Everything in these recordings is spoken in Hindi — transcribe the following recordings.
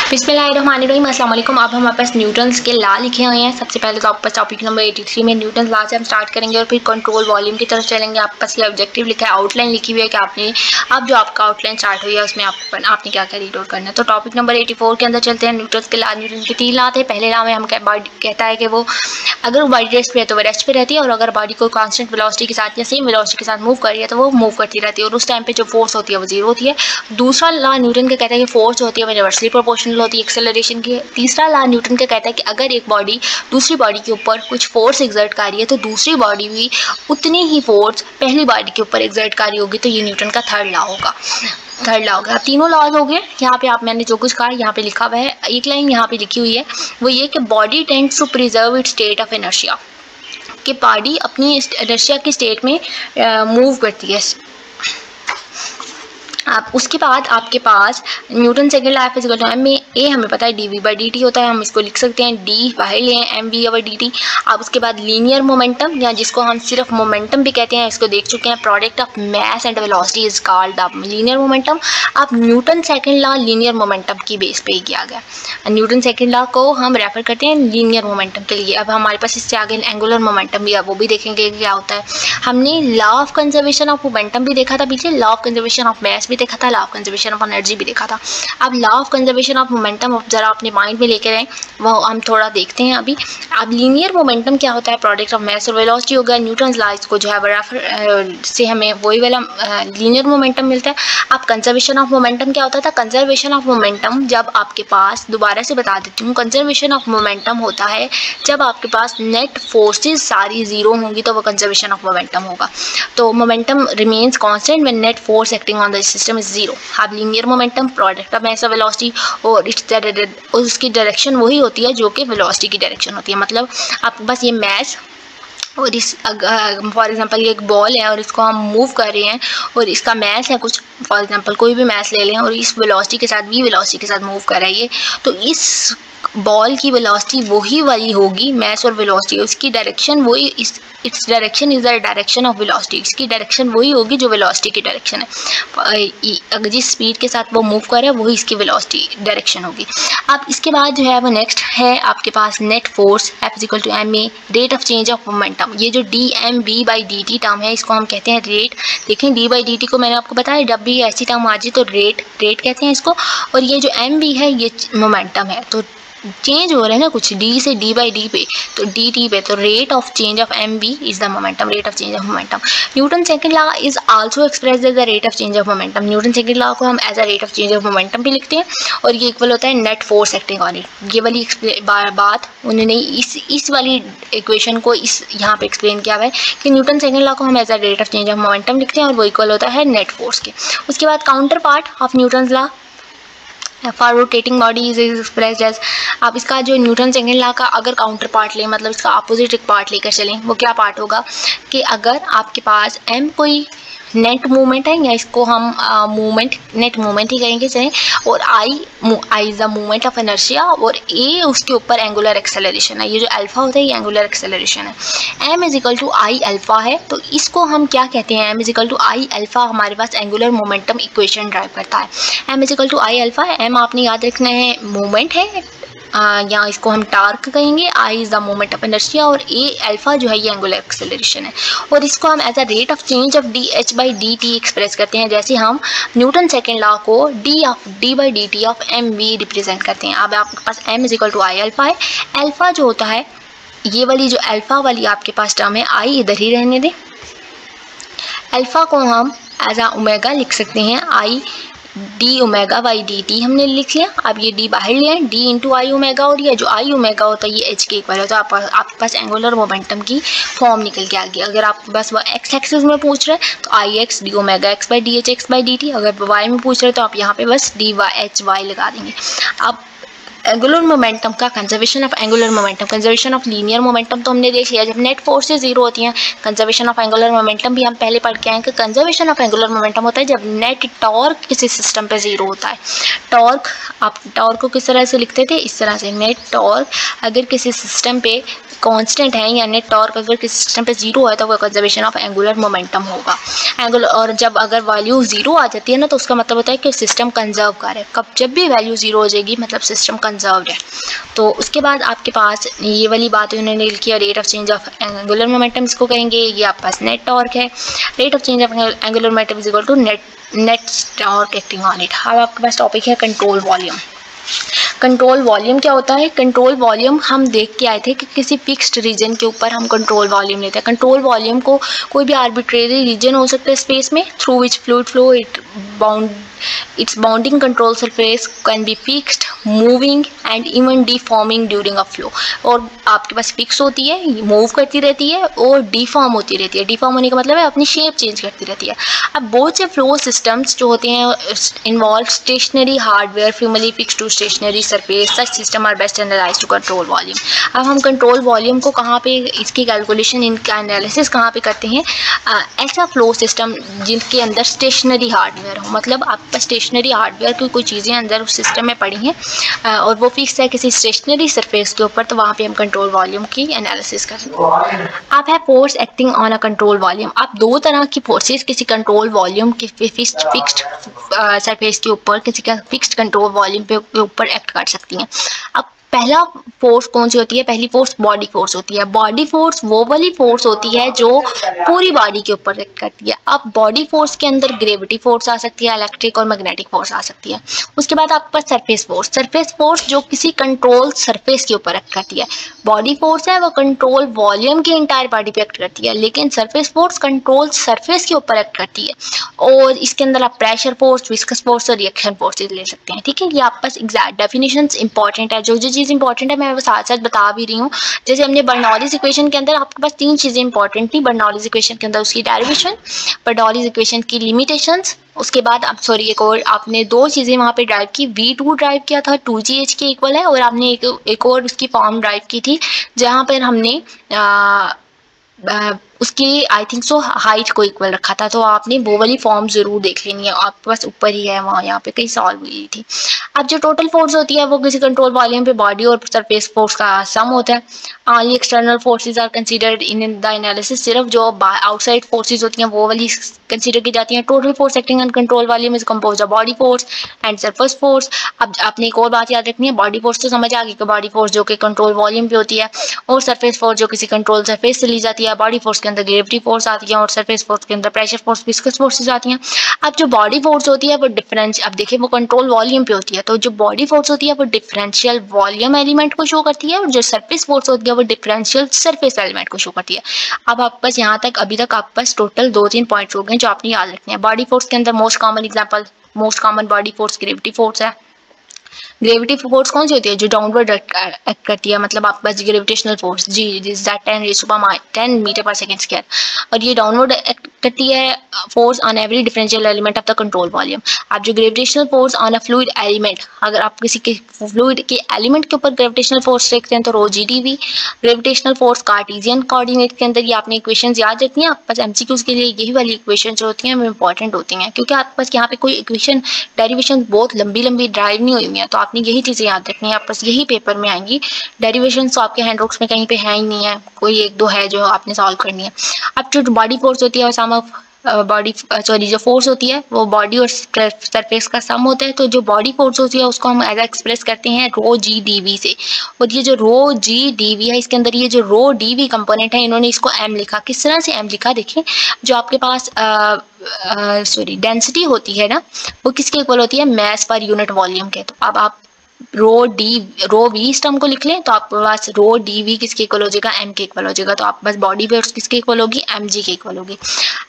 बिस्मिल्लाहिर्रहमानिर्रहीम। अस्सलाम वालेकुम। अब हमारे पास न्यूटन्स के लॉ लिखे हुए हैं। सबसे पहले तो आपके पास टॉपिक नंबर 83 में न्यूटन्स लॉ से हम स्टार्ट करेंगे और फिर कंट्रोल वॉल्यूम की तरफ चलेंगे। आपके पास ये ऑब्जेक्टिव लिखा है, आउटलाइन लिखी हुई है कि आपने अब जो आपका आउटलाइन स्टार्ट हुई है उसमें आपने क्या क्या रीड आउट करना है। तो टॉपिक नंबर 84 के अंदर चलते हैं। न्यूटन्स के लॉ, न्यूटन के 3 लॉ थे। पहले लॉ में हम कहता है कि वो अगर वो बॉडी रेस्ट पे है तो वो रेस्ट पे रहती है, और अगर बॉडी को कांस्टेंट वेलोसिटी के साथ या सेम वेलोसिटी के साथ मूव कर रही है तो वो मूव करती रहती है, और उस टाइम पे जो फोर्स होती है वो जीरो होती है। दूसरा लॉ न्यूटन का कहता है कि फोर्स होती है वो रिवर्सली प्रोपोर्शनल होती है एक्सेलरेशन की। तीसरा लॉ न्यूटन का कहता है कि अगर एक बॉडी दूसरी बॉडी के ऊपर कुछ फोर्स एक्सर्ट कर रही है तो दूसरी बॉडी भी उतनी ही फोर्स पहली बॉडी के ऊपर एक्सर्ट कर रही होगी। तो ये न्यूटन का थर्ड लॉ होगा। तीनों लॉज हो गए। यहाँ पे मैंने जो कुछ कहा यहाँ पे लिखा हुआ है, एक लाइन यहाँ पे लिखी हुई है, वो ये कि body tends to preserve its state of inertia, कि बॉडी अपनी इनर्शिया की स्टेट में मूव करती है। आप उसके बाद आपके पास Newton second law physical time में ए हमें पता है डी बाई डी टी होता है, हम इसको लिख सकते हैं डी बाहर लें m v over d t. आप उसके बाद लीनियर मोमेंटम, या जिसको हम सिर्फ मोमेंटम भी कहते हैं, इसको देख चुके हैं, product of mass and velocity is called the linear momentum. आप Newton second law linear momentum की बेस पे ही किया गया। न्यूटन सेकंड लॉ को हम रेफर करते हैं लीनियर मोमेंटम के लिए। अब हमारे पास इससे आगे एंगुलर मोमेंटम भी है, वो भी देखेंगे क्या होता है। हमने law of conservation of momentum भी देखा था पीछे, law of conservation of mass देखा था, law of conservation of energy भी देखा था। अब law of conservation of momentum जरा अपने माइंड में लेकर आए, वो हम थोड़ा देखते हैं अभी। अब लीनियर मोमेंटम क्या होता है, प्रोडक्ट ऑफ मैस और वेलोसिटी हो गया। न्यूटन्स लॉ इसको जो है रेफर से हमें वही वाला लीनियर मोमेंटम मिलता है। अब कंजर्वेशन ऑफ मोमेंटम क्या होता था, कंजर्वेशन ऑफ मोमेंटम जब आपके पास, दोबारा से बता देती हूँ, कंजर्वेशन ऑफ मोमेंटम होता है जब आपके पास नेट फोर्सेज सारी जीरो होंगी तो वो कंजर्वेशन ऑफ मोमेंटम होगा। तो momentum remains constant when net force acting on the system is zero. अब linear momentum product of mass और वेलोसिटी, और उसकी डायरेक्शन वही होती है जो कि वेलोसिटी की डायरेक्शन होती है। मतलब आपके पास ये मैस और इस फॉर एग्जांपल ये एक बॉल है और इसको हम मूव कर रहे हैं और इसका मैस है कुछ, फॉर एग्जांपल कोई भी मैस ले लें और इस वेलोसिटी के साथ वेलोसिटी के साथ मूव कर रही है, तो इस बॉल की वेलोसिटी वही वाली होगी, मैस और वेलोसिटी उसकी डायरेक्शन वही, its direction is the direction of velocity, इसकी डायरेक्शन वही होगी जो वेलोसिटी की डायरेक्शन है। अगर जिस स्पीड के साथ वो मूव करे वही इसकी वेलोसिटी डायरेक्शन होगी। अब इसके बाद जो है वो नेक्स्ट है आपके पास net force F equal to M A rate of change of momentum. ये जो D M V by D T term है इसको हम कहते हैं रेट। देखें डी बाई डी टी को मैंने आपको बताया, जब भी ऐसी टर्म आ जाए तो रेट कहते हैं इसको, और ये जो एम वी है ये मोमेंटम है। तो चेंज हो रहा है ना कुछ डी से डी बाई डी पे, तो डी टी पे, तो rate of change of M v is the momentum, rate of change of momentum. Newton second law is also express as the rate of change of momentum. Newton second law को हम as a rate of change of momentum भी लिखते हैं, और ये इक्वल होता है net force acting on it. ये वाली बात उन्होंने इस वाली इक्वेशन को इस यहाँ पे एक्सप्लेन किया हुआ है कि न्यूटन सेकंड लॉ को हम as a rate of change of momentum लिखते हैं और वो इक्वल होता है नेट फोर्स के। उसके बाद counterpart of Newton law for rotating body is expressed as, आप इसका जो न्यूटन सेकंड लॉ का अगर काउंटर पार्ट लें, मतलब इसका अपोजिट एक पार्ट लेकर चलें, वो क्या पार्ट होगा कि अगर आपके पास एम कोई नेट मूवमेंट है, या इसको हम मूवमेंट नेट मूवमेंट ही करेंगे चलें, और I is the movement of inertia, और ए उसके ऊपर एंगुलर एक्सेलरेशन है। ये जो अल्फा होता है ये एंगुलर एक्सेलरेशन है। M is equal to I alpha है, तो इसको हम क्या कहते हैं, M is equal to I alpha हमारे पास एंगुलर मोमेंटम इक्वेशन ड्राइव करता है। M is equal to I alpha है, एम आपने याद रखना है मूवमेंट है, या इसको हम टार्क कहेंगे, I is the moment of inertia, और ए अल्फा जो है ये एंगुलर एक्सेलरेशन है, और इसको हम as a rate of change of D H by D T express करते हैं, जैसे हम न्यूटन सेकंड लॉ को D by D T of M V represent करते हैं। अब आपके पास M is equal to I alpha है, अल्फा जो होता है ये वाली जो अल्फा वाली आपके पास टर्म है, आई इधर ही रहने दें, अल्फा को हम एज अ ओमेगा लिख सकते हैं, I D omega by D T हमने लिख लिया। अब ये डी बाहर लिया, डी इंटू आई ओमेगा, और ये जो आई ओमेगा होता है ये एच के इक्वल है। तो आपके पास एंगुलर मोमेंटम की फॉर्म निकल के आ गई। अगर आपके पास वो एक्स एक्सिस में पूछ रहे हैं तो I X D omega X by D H X by D T, अगर वाई में पूछ रहे हैं तो आप यहाँ पे बस डी वाई एच वाई लगा देंगे। अब एंगुलर मोमेंटम का conservation of angular momentum, conservation of linear momentum तो हमने देख लिया जब नेट फोर्सेस जीरो होती हैं। कंजर्वेशन ऑफ एंगुलर मोमेंटम भी हम पहले पढ़ के आए कि कंजर्वेशन ऑफ एंगुलर मोमेंटम होता है जब नेट टॉर्क किसी सिस्टम पे जीरो होता है। टॉर्क, आप टॉर्क को किस तरह से लिखते थे, इस तरह से, नेट टॉर्क अगर किसी सिस्टम पे कांस्टेंट है, यानी टॉर्क अगर किसी सिस्टम पे जीरो है तो वो कंजर्वेशन ऑफ एंगुलर मोमेंटम होगा। एंगुलर, और जब अगर वैल्यू जीरो आ जाती है ना तो उसका मतलब होता है कि सिस्टम कंजर्व कर रहा है। कब, जब भी वैल्यू जीरो हो जाएगी मतलब सिस्टम कंजर्व्ड है। तो उसके बाद आपके पास ये वाली बात उन्होंने लिखी है, rate of change of angular momentum इसको कहेंगे। ये आपके पास नेट टॉर्क है। Rate of change of angular momentum is equal to net torque acting on it. अब आपके पास टॉपिक है कंट्रोल वॉल्यूम। कंट्रोल वॉल्यूम क्या होता है? कंट्रोल वॉल्यूम हम देख के आए थे कि किसी फिक्स्ड रीजन के ऊपर हम कंट्रोल वॉल्यूम लेते हैं। कंट्रोल वॉल्यूम को कोई भी आर्बिट्रेरी रीजन हो सकता है स्पेस में through which fluid flow its bounding control surface can be fixed, moving and even deforming during a flow। और आपके पास फिक्स होती है, मूव करती रहती है और डिफॉर्म होती रहती है। डिफॉर्म होने का मतलब है अपनी शेप चेंज करती रहती है। अब बहुत से फ्लो सिस्टम्स जो होते हैं involve stationary hardware firmly fix to stationary surface. Such system are best analyse to control volume. अब हम कंट्रोल वॉल्यूम को कहाँ पे, इसकी कैलकुलेशन, इनका एनालिसिस कहाँ पे करते हैं? ऐसा फ्लो सिस्टम जिनके अंदर स्टेशनरी हार्डवेयर हो, मतलब आपके पास स्टेशनरी हार्डवेयर की कोई चीज़ें अंदर उस सिस्टम में पड़ी हैं और वो फिक्स है किसी स्टेशनरी सरफेस के ऊपर, तो वहाँ पे हम कंट्रोल वॉल्यूम की एनालिसिस करेंगे। आप है force acting on a control volume. आप दो तरह की फोर्सेस किसी कंट्रोल वॉल्यूम की फिक्स्ड सरफेस के ऊपर, किसी का फिक्स्ड कंट्रोल वॉल्यूम के ऊपर एक्ट कर सकती हैं। अब पहला फोर्स कौन सी होती है? पहली फोर्स बॉडी फोर्स होती है। बॉडी फोर्स वो वाली फोर्स होती है जो पूरी बॉडी के ऊपर एक्ट करती है। अब बॉडी फोर्स के अंदर ग्रेविटी फोर्स आ सकती है, इलेक्ट्रिक और मैग्नेटिक फोर्स आ सकती है। उसके बाद आपके पास सरफेस फोर्स। सरफेस फोर्स जो किसी कंट्रोल सरफेस के ऊपर एक्ट करती है। बॉडी फोर्स है वो कंट्रोल वॉल्यूम की इंटायर बॉडी पे एक्ट करती है, लेकिन सरफेस फोर्स कंट्रोल सरफेस के ऊपर एक्ट करती है। और इसके अंदर आप प्रेशर फोर्स, विस्कस फोर्स और रिएक्शन फोर्सेज ले सकते हैं। ठीक है, ये आपके पास एग्जैक्ट डेफिनेशंस इंपॉर्टेंट है। जो चीज़ इंपॉर्टेंट है मैं वो साथ साथ बता भी रही हूँ। जैसे हमने बर्नौलीज इक्वेशन के अंदर आपके पास तीन चीज़ें इंपॉर्टेंट थी। बर्नौलीज इक्वेशन के अंदर उसकी डेरिवेशन, बर्नौलीज इक्वेशन की लिमिटेशंस, उसके बाद आप एक और आपने दो चीज़ें वहाँ पे ड्राइव की। V2 ड्राइव किया था 2GH के इक्वल है, और आपने एक और उसकी फॉर्म ड्राइव की थी जहाँ पर हमने उसकी आई थिंक सो हाइट को इक्वल रखा था। तो आपने वो वाली फॉर्म जरूर देख लेनी है, आपके पास ऊपर ही है, वहाँ यहाँ पे कहीं सॉल्व हुई थी। अब जो टोटल फोर्स होती है वो किसी कंट्रोल वॉल्यूम पे बॉडी और सरफेस फोर्स का सम होता है। Only external forces are considered in the analysis. सिर्फ जो आउटसाइड फोर्सेज होती हैं वो वाली कंसीडर की जाती हैं। Total force acting on control volume is compose of body force and surface force. अब आपने एक और बात याद रखनी है, बॉडी फोर्स तो समझ आ गई कि बॉडी फोर्स जो कि कंट्रोल वॉल्यूम पे होती है, और सरफेस फोर्स जो किसी कंट्रोल सरफेस से ली जाती है। बॉडी फोर्स के अंदर ग्रेविटी फोर्स आती है और सरफेस फोर्स के अंदर प्रेशर फोर्स, विस्कस फोर्सेस आती हैं। अब जो बॉडी फोर्स होती है वो डिफरेंस, अब देखिए वो कंट्रोल वॉल्यूम पे होती है, तो जो बॉडी फोर्स होती है वो डिफरेंशियल वॉल्यूम एलिमेंट को शो करती है, और जो सरफेस फोर्स होती है वो डिफरेंशियल सरफेस एलिमेंट को शो करती है। अब आप बस यहाँ तक अभी तक आप बस टोटल 2-3 पॉइंट्स हो गए जो आपने याद रखने हैं। बॉडी फोर्स के अंदर most common example, most common body force gravity force है। ग्रेविटी फोर्स कौन सी होती है? जो डाउनवर्ड एक्ट करती है, मतलब आपके पास gravitational force G is that 10 metre per second square, और ये डाउनवर्ड एक्ट करती है force on every differential element of the control volume. आप जो gravitational force on a fluid element, अगर आप किसी के फ्लूइड के एलिमेंट के ऊपर ग्रेविटेशनल फोर्स देखते हैं तो रो GdV। Gravitational force Cartesian coordinate के अंदर, ये आपने इक्वेशंस याद रखनी है। आपके पास MCQs के लिए यही वाली इक्वेशन जो होती हैं वो इंपॉर्टेंट होती हैं, क्योंकि आपके पास यहाँ पे कोई इक्वेशन डेरिवेशन बहुत लंबी लंबी ड्राइव नहीं हुई है, तो आपने यही चीज़ें याद रखनी है। आप बस यही पेपर में आएंगी। डेरिवेशन तो आपके हैंडबुक्स में कहीं पे है ही नहीं है, कोई एक दो है जो आपने सॉल्व करनी है। अब जो बॉडी फोर्स होती है सम ऑफ जो फोर्स होती है वो बॉडी और सरफेस का सम होता है। तो जो बॉडी फोर्स होती है उसको हम एज एक्सप्रेस करते हैं रो GdV से। और ये जो रो GdV है, इसके अंदर ये जो रो DV कंपोनेंट है, इन्होंने इसको M लिखा। किस तरह से M लिखा? देखिए, जो आपके पास डेंसिटी होती है ना, वो किसके इक्वल होती है? मैस पर यूनिट वॉल्यूम के। तो अब आप रो V इस टर्म को लिख लें तो आपके पास रो DV किसके इक्वल हो जाएगा? M के इक्वल हो जाएगा। तो आप बस बॉडी फोर्स किसके इक्वल होगी? mg के इक्वल होगी।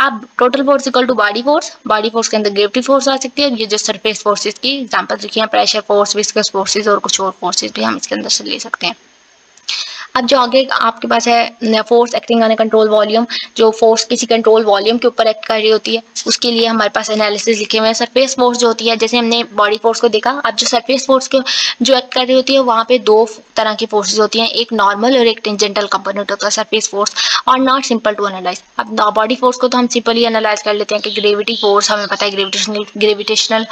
अब total force equal to body force. Body force के अंदर ग्रेविटी फोर्स आ सकती है, और ये जो सरफेस फोर्सेस की एग्जांपल लिखी है, प्रेशर फोर्स, विस्कस फोर्सेस और कुछ और फोर्सेस भी हम इसके अंदर से ले सकते हैं। अब जो आगे आपके पास है force acting on control volume, जो फोर्स किसी कंट्रोल वॉल्यूम के ऊपर एक्ट कर रही होती है, उसके लिए हमारे पास एनालिसिस लिखे हुए हैं। सरफेस फोर्स जो होती है, जैसे हमने बॉडी फोर्स को देखा, अब जो सरफेस फोर्स को जो एक्ट कर रही होती है वहाँ पे दो तरह की फोर्सेज होती हैं, एक नॉर्मल और एक टेंजेंटल कंपोनेंट होता है सरफेस फोर्स, और नॉट सिंपल टू एनालाइज। अब बॉडी फोर्स को तो हम सिंपली एनालाइज कर लेते हैं कि ग्रेविटी फोर्स, हमें पता है ग्रेविटेशनल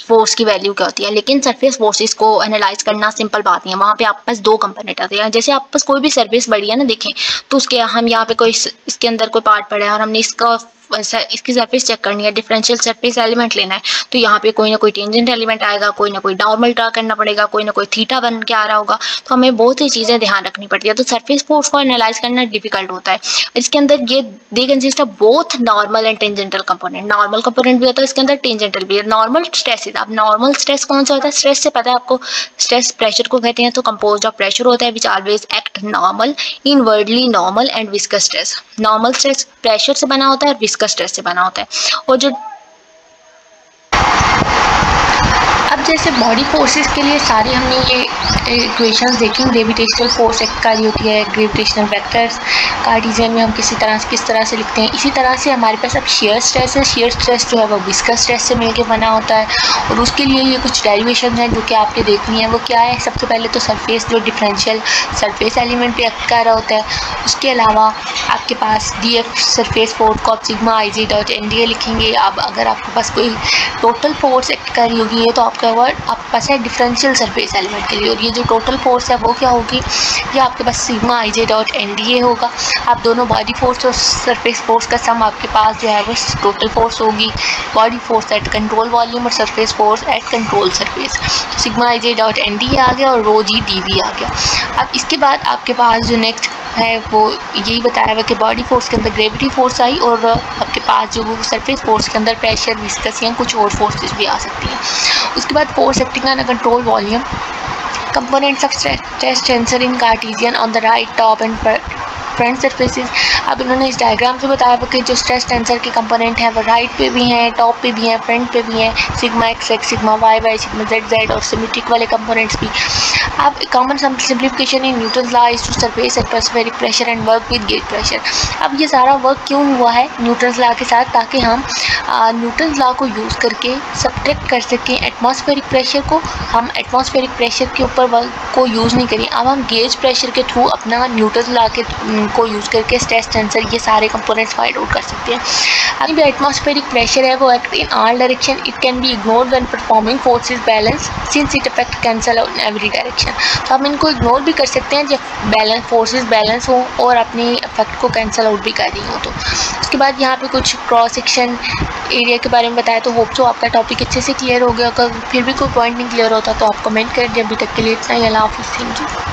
फोर्स की वैल्यू क्या होती है, लेकिन सरफेस फोर्सेज को एनालाइज करना सिंपल बात नहीं है। वहाँ पे आपके पास दो कंपोनेंट आते हैं। जैसे आपके पास कोई भी सरफेस बढ़ी है ना देखें, तो उसके हम यहाँ पे कोई इसके अंदर कोई पार्ट पड़ा है और हमने इसकी सरफेस चेक करनी है, डिफरेंशियल सरफेस एलिमेंट लेना है, तो यहाँ पे कोई ना कोई टेंजेंट एलिमेंट आएगा, कोई ना कोई नॉर्मल ड्रा करना पड़ेगा, कोई ना कोई थीटा बन के आ रहा होगा, तो हमें बहुत सी चीज़ें ध्यान रखनी पड़ती है। तो सरफेस फोर्स को एनालाइज करना डिफिकल्ट होता है। इसके अंदर ये they consist of both normal and tangential component. Normal component भी होता है इसके अंदर, टेंजेंटल भी है। नॉर्मल स्ट्रेस, अब नॉर्मल स्ट्रेस कौन सा होता है? स्ट्रेस से पता है आपको, स्ट्रेस प्रेशर को कहते हैं, तो कंपोज्ड ऑफ प्रेशर होता है which always act normal, inwardly normal and viscous stress. Normal stress pressure से बना होता है और विस्कस स्ट्रेस से बना होता है। और जो अब जैसे बॉडी फोर्सेस के लिए सारे हमने ये इक्वेशंस देखी, ग्रेविटेशनल फोर्स एक कार्य होती है, ग्रेविटेशनल वेक्टर्स कार्टेशियन में हम किस तरह से लिखते हैं। इसी तरह से हमारे पास अब शेयर स्ट्रेस है। शेयर स्ट्रेस जो है वो विस्कस स्ट्रेस से मिलकर बना होता है, और उसके लिए ये कुछ डेरिवेशन है जो कि आपके देखनी है। वो क्या है? सबसे पहले तो सरफेस जो डिफरेंशियल सरफेस एलिमेंट पे एक्ट कर रहा होता है, उसके अलावा आपके पास डी एफ सरफेस फोर्स को आप sigma i j dot N D A लिखेंगे। अब अगर आपके पास कोई टोटल फोर्स एक्ट कर रही होगी तो आपका वर्ड आपके पास है डिफरेंशियल सरफेस एलिमेंट के लिए, और ये जो टोटल फोर्स है वो क्या होगी? ये आपके पास sigma I J dot N D A होगा। आप दोनों बॉडी फोर्स और सरफेस फोर्स का सम आपके पास जो है वो टोटल फोर्स होगी। Body force at control volume और surface force at control surface, sigma I J dot N D A आ गया और रो जी डी वी आ गया। अब इसके बाद आपके पास जो नेक्स्ट है वो यही बताया हुआ कि बॉडी फोर्स के अंदर ग्रेविटी फोर्स आई, और आपके पास जो वो सरफेस फोर्स के अंदर प्रेशर, विस्कस या कुछ और फोर्सेस भी आ सकती हैं। उसके बाद force acting on a control volume, components of stress tensor in Cartesian on the right top and front surfaces. अब इन्होंने इस डायग्राम से बताया कि जो स्ट्रेस टेंसर के कंपोनेंट हैं वो राइट पे भी हैं, टॉप पे भी हैं, फ्रंट पे भी हैं, sigma x x, sigma y y, sigma z z, और सिमेट्रिक वाले कंपोनेंट्स भी। अब common simplification in Newton's law is to surface atmospheric pressure and work with gauge pressure. अब ये सारा वर्क क्यों हुआ है न्यूटन्स लॉ के साथ? ताकि हम न्यूटन्स लॉ को यूज़ करके सब्ट्रैक्ट कर सकें एटमॉस्फेरिक प्रेशर को। हम एटमॉस्फेरिक प्रेशर के ऊपर वर्क को यूज़ नहीं करें, अब हम गेज प्रेशर के थ्रू अपना न्यूटन्स लॉ के को यूज़ करके स्ट्रेस टेंसर ये सारे कंपोनेंट्स फाइंड आउट कर सकते हैं। अभी एटमॉस्फेरिक प्रेशर है वो act in all direction, it can be ignored when performing forces balance since it affect cancel out in every direction. तो हम इनको इग्नोर भी कर सकते हैं जब बैलेंस फोर्सेस बैलेंस हो और अपने इफेक्ट को कैंसल आउट भी कर रही हो। तो उसके बाद यहाँ पे कुछ क्रॉस सेक्शन एरिया के बारे में बताया। तो होप सो आपका टॉपिक अच्छे से क्लियर हो गया। अगर फिर भी कोई पॉइंट नहीं क्लियर होता तो आप कमेंट करें। अभी तक के लिए इतना ही। अल्लाह हाफिज़। Thank you.